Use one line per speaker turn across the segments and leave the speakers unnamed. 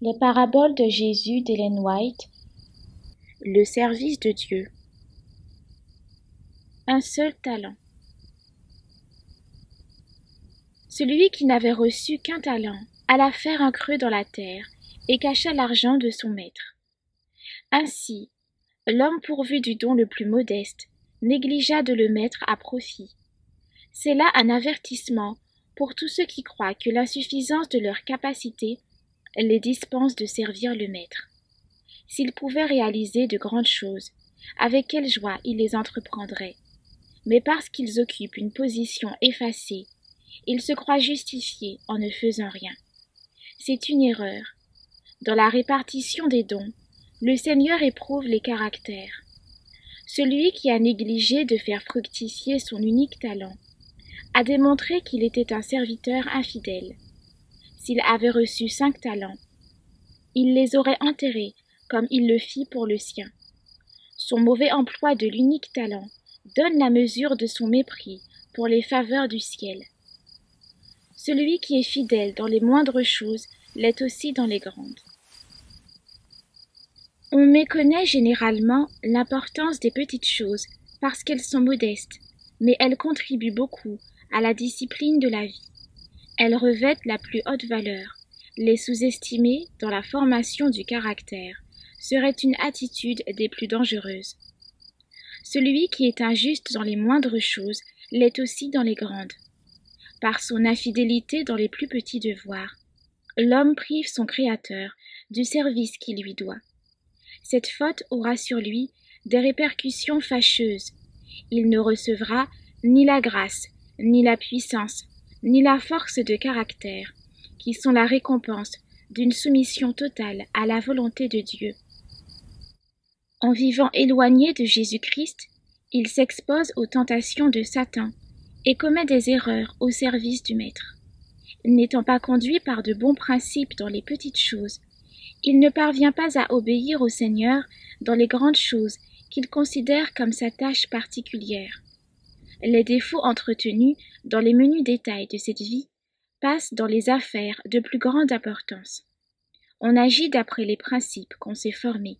Les paraboles de Jésus d'Ellen White.
Le service de Dieu. Un seul talent. Celui qui n'avait reçu qu'un talent alla faire un creux dans la terre et cacha l'argent de son maître. Ainsi, l'homme pourvu du don le plus modeste négligea de le mettre à profit. C'est là un avertissement pour tous ceux qui croient que l'insuffisance de leur capacité les dispense de servir le maître. S'ils pouvaient réaliser de grandes choses, avec quelle joie ils les entreprendraient. Mais parce qu'ils occupent une position effacée, ils se croient justifiés en ne faisant rien. C'est une erreur. Dans la répartition des dons, le Seigneur éprouve les caractères. Celui qui a négligé de faire fructifier son unique talent a démontré qu'il était un serviteur infidèle. S'il avait reçu 5 talents, il les aurait enterrés comme il le fit pour le sien. Son mauvais emploi de l'unique talent donne la mesure de son mépris pour les faveurs du ciel. Celui qui est fidèle dans les moindres choses l'est aussi dans les grandes. On méconnaît généralement l'importance des petites choses parce qu'elles sont modestes, mais elles contribuent beaucoup à la discipline de la vie. Elles revêtent la plus haute valeur. Les sous-estimer dans la formation du caractère serait une attitude des plus dangereuses. Celui qui est injuste dans les moindres choses l'est aussi dans les grandes. Par son infidélité dans les plus petits devoirs, l'homme prive son Créateur du service qu'il lui doit. Cette faute aura sur lui des répercussions fâcheuses. Il ne recevra ni la grâce, ni la puissance, ni la force de caractère, qui sont la récompense d'une soumission totale à la volonté de Dieu. En vivant éloigné de Jésus-Christ, il s'expose aux tentations de Satan et commet des erreurs au service du Maître. N'étant pas conduit par de bons principes dans les petites choses, il ne parvient pas à obéir au Seigneur dans les grandes choses qu'il considère comme sa tâche particulière. Les défauts entretenus dans les menus détails de cette vie passent dans les affaires de plus grande importance. On agit d'après les principes qu'on s'est formés.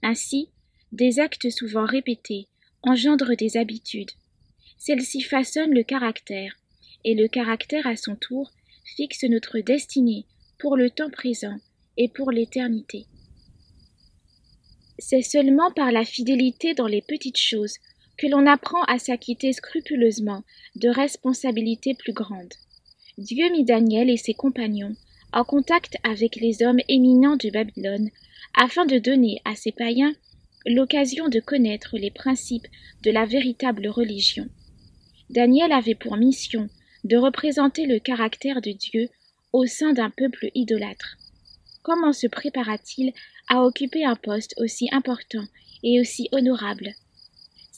Ainsi, des actes souvent répétés engendrent des habitudes. Celles-ci façonnent le caractère, et le caractère à son tour fixe notre destinée pour le temps présent et pour l'éternité. C'est seulement par la fidélité dans les petites choses que l'on apprend à s'acquitter scrupuleusement de responsabilités plus grandes. Dieu mit Daniel et ses compagnons en contact avec les hommes éminents de Babylone afin de donner à ces païens l'occasion de connaître les principes de la véritable religion. Daniel avait pour mission de représenter le caractère de Dieu au sein d'un peuple idolâtre. Comment se prépara-t-il à occuper un poste aussi important et aussi honorable?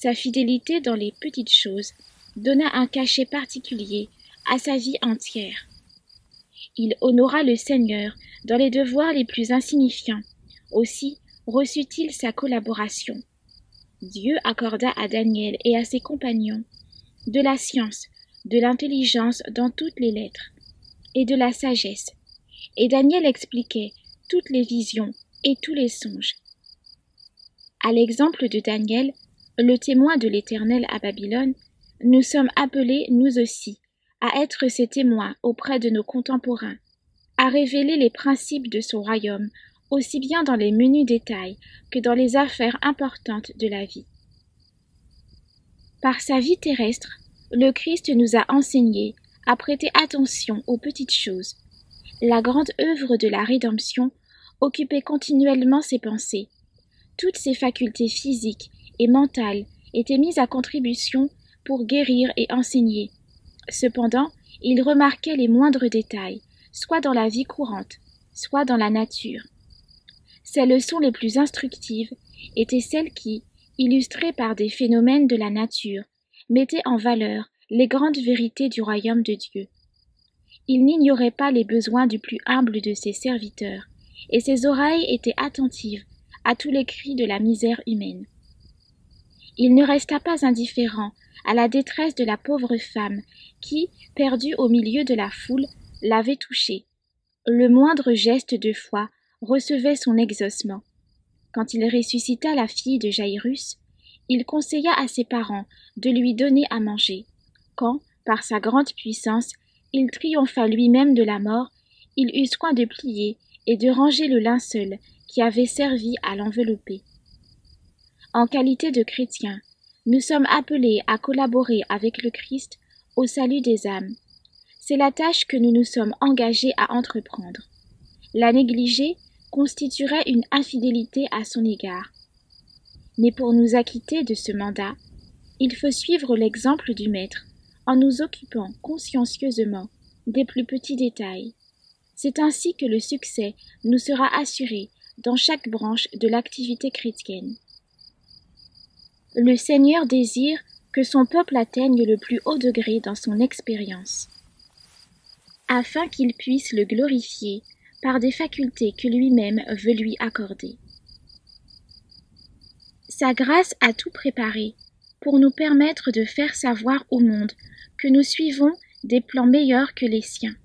Sa fidélité dans les petites choses donna un cachet particulier à sa vie entière. Il honora le Seigneur dans les devoirs les plus insignifiants. Aussi reçut-il sa collaboration. Dieu accorda à Daniel et à ses compagnons de la science, de l'intelligence dans toutes les lettres, et de la sagesse. Et Daniel expliquait toutes les visions et tous les songes. À l'exemple de Daniel, le témoin de l'Éternel à Babylone, nous sommes appelés, nous aussi, à être ses témoins auprès de nos contemporains, à révéler les principes de son royaume, aussi bien dans les menus détails que dans les affaires importantes de la vie. Par sa vie terrestre, le Christ nous a enseigné à prêter attention aux petites choses. La grande œuvre de la rédemption occupait continuellement ses pensées. Toutes ses facultés physiques et mentales étaient mises à contribution pour guérir et enseigner. Cependant, il remarquait les moindres détails, soit dans la vie courante, soit dans la nature. Ses leçons les plus instructives étaient celles qui, illustrées par des phénomènes de la nature, mettaient en valeur les grandes vérités du royaume de Dieu. Il n'ignorait pas les besoins du plus humble de ses serviteurs, et ses oreilles étaient attentives à tous les cris de la misère humaine. Il ne resta pas indifférent à la détresse de la pauvre femme qui, perdue au milieu de la foule, l'avait touché. Le moindre geste de foi recevait son exaucement. Quand il ressuscita la fille de Jaïrus, il conseilla à ses parents de lui donner à manger. Quand, par sa grande puissance, il triompha lui-même de la mort, il eut soin de plier et de ranger le linceul qui avait servi à l'envelopper. En qualité de chrétiens, nous sommes appelés à collaborer avec le Christ au salut des âmes. C'est la tâche que nous nous sommes engagés à entreprendre. La négliger constituerait une infidélité à son égard. Mais pour nous acquitter de ce mandat, il faut suivre l'exemple du Maître en nous occupant consciencieusement des plus petits détails. C'est ainsi que le succès nous sera assuré dans chaque branche de l'activité chrétienne. Le Seigneur désire que son peuple atteigne le plus haut degré dans son expérience, afin qu'il puisse le glorifier par des facultés que lui-même veut lui accorder. Sa grâce a tout préparé pour nous permettre de faire savoir au monde que nous suivons des plans meilleurs que les siens.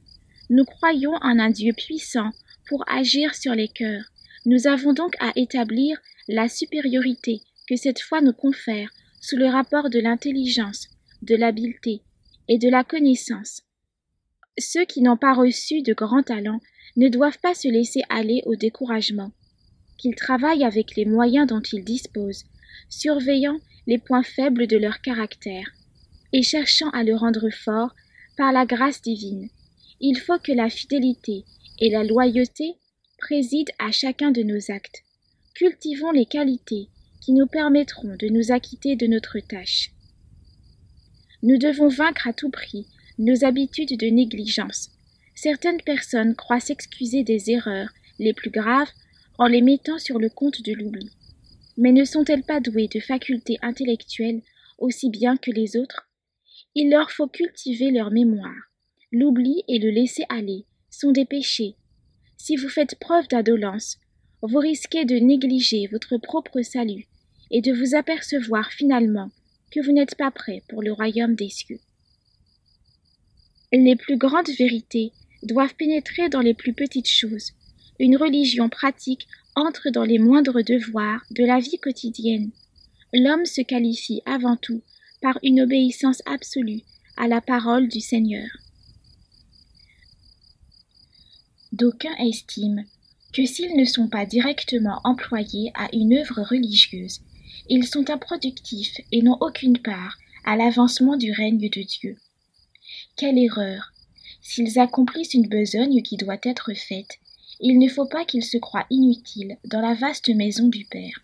Nous croyons en un Dieu puissant pour agir sur les cœurs. Nous avons donc à établir la supériorité que cette foi nous confère sous le rapport de l'intelligence, de l'habileté et de la connaissance. Ceux qui n'ont pas reçu de grands talents ne doivent pas se laisser aller au découragement, qu'ils travaillent avec les moyens dont ils disposent, surveillant les points faibles de leur caractère et cherchant à le rendre fort par la grâce divine. Il faut que la fidélité et la loyauté président à chacun de nos actes. Cultivons les qualités qui nous permettront de nous acquitter de notre tâche. Nous devons vaincre à tout prix nos habitudes de négligence. Certaines personnes croient s'excuser des erreurs les plus graves en les mettant sur le compte de l'oubli. Mais ne sont-elles pas douées de facultés intellectuelles aussi bien que les autres? Il leur faut cultiver leur mémoire. L'oubli et le laisser-aller sont des péchés. Si vous faites preuve d'indolence, vous risquez de négliger votre propre salut et de vous apercevoir finalement que vous n'êtes pas prêt pour le royaume des cieux. Les plus grandes vérités doivent pénétrer dans les plus petites choses. Une religion pratique entre dans les moindres devoirs de la vie quotidienne. L'homme se qualifie avant tout par une obéissance absolue à la parole du Seigneur. D'aucuns estiment que s'ils ne sont pas directement employés à une œuvre religieuse, ils sont improductifs et n'ont aucune part à l'avancement du règne de Dieu. Quelle erreur! S'ils accomplissent une besogne qui doit être faite, il ne faut pas qu'ils se croient inutiles dans la vaste maison du Père.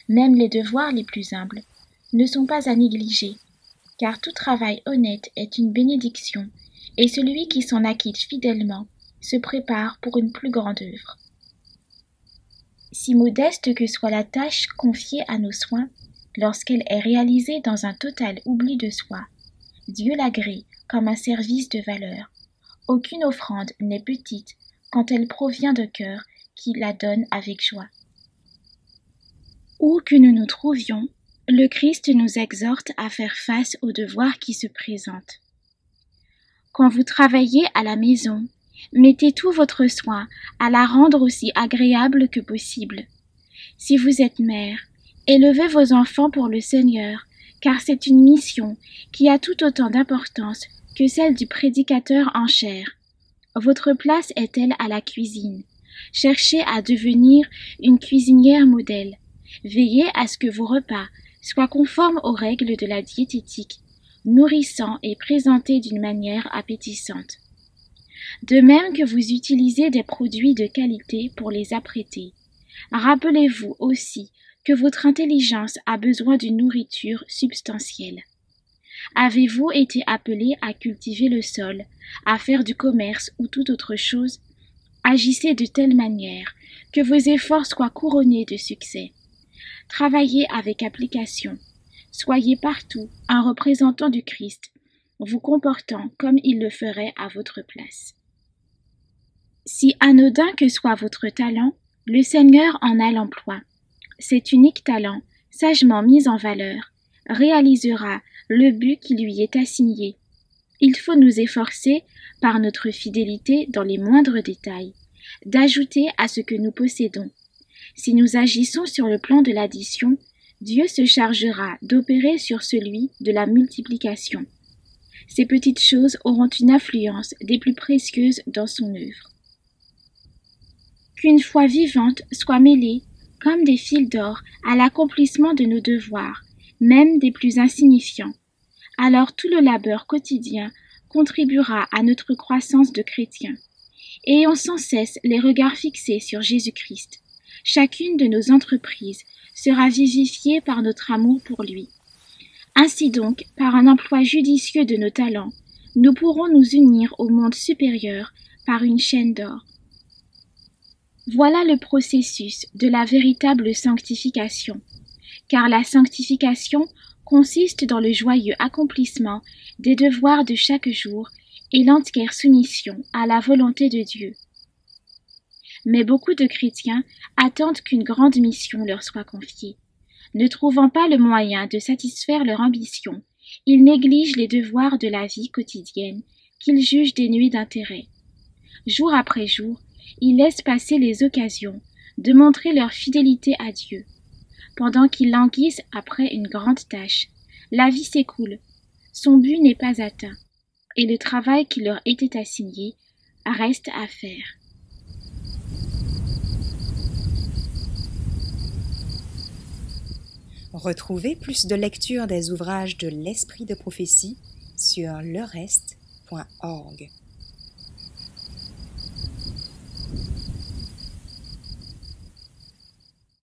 Même les devoirs les plus humbles ne sont pas à négliger, car tout travail honnête est une bénédiction, et celui qui s'en acquitte fidèlement se prépare pour une plus grande œuvre. Si modeste que soit la tâche confiée à nos soins, lorsqu'elle est réalisée dans un total oubli de soi, Dieu l'agrée comme un service de valeur. Aucune offrande n'est petite quand elle provient de cœur qui la donne avec joie. Où que nous nous trouvions, le Christ nous exhorte à faire face aux devoirs qui se présentent. Quand vous travaillez à la maison, mettez tout votre soin à la rendre aussi agréable que possible. Si vous êtes mère, élevez vos enfants pour le Seigneur, car c'est une mission qui a tout autant d'importance que celle du prédicateur en chair. Votre place est-elle à la cuisine? Cherchez à devenir une cuisinière modèle. Veillez à ce que vos repas soient conformes aux règles de la diététique, nourrissants et présentés d'une manière appétissante. De même que vous utilisez des produits de qualité pour les apprêter, rappelez-vous aussi que votre intelligence a besoin d'une nourriture substantielle. Avez-vous été appelé à cultiver le sol, à faire du commerce ou toute autre chose? Agissez de telle manière que vos efforts soient couronnés de succès. Travaillez avec application. Soyez partout un représentant du Christ, vous comportant comme il le ferait à votre place. Si anodin que soit votre talent, le Seigneur en a l'emploi. Cet unique talent, sagement mis en valeur, réalisera le but qui lui est assigné. Il faut nous efforcer, par notre fidélité dans les moindres détails, d'ajouter à ce que nous possédons. Si nous agissons sur le plan de l'addition, Dieu se chargera d'opérer sur celui de la multiplication. Ces petites choses auront une influence des plus précieuses dans son œuvre. Qu'une foi vivante soit mêlée, comme des fils d'or, à l'accomplissement de nos devoirs, même des plus insignifiants. Alors tout le labeur quotidien contribuera à notre croissance de chrétiens. Ayons sans cesse les regards fixés sur Jésus-Christ. Chacune de nos entreprises sera vivifiée par notre amour pour lui. Ainsi donc, par un emploi judicieux de nos talents, nous pourrons nous unir au monde supérieur par une chaîne d'or. Voilà le processus de la véritable sanctification, car la sanctification consiste dans le joyeux accomplissement des devoirs de chaque jour et l'entière soumission à la volonté de Dieu. Mais beaucoup de chrétiens attendent qu'une grande mission leur soit confiée. Ne trouvant pas le moyen de satisfaire leur ambition, ils négligent les devoirs de la vie quotidienne qu'ils jugent dénués d'intérêt. Jour après jour, ils laissent passer les occasions de montrer leur fidélité à Dieu. Pendant qu'ils languissent après une grande tâche, la vie s'écoule, son but n'est pas atteint, et le travail qui leur était assigné reste à faire.
Retrouvez plus de lecture des ouvrages de l'Esprit de prophétie sur lerest.org.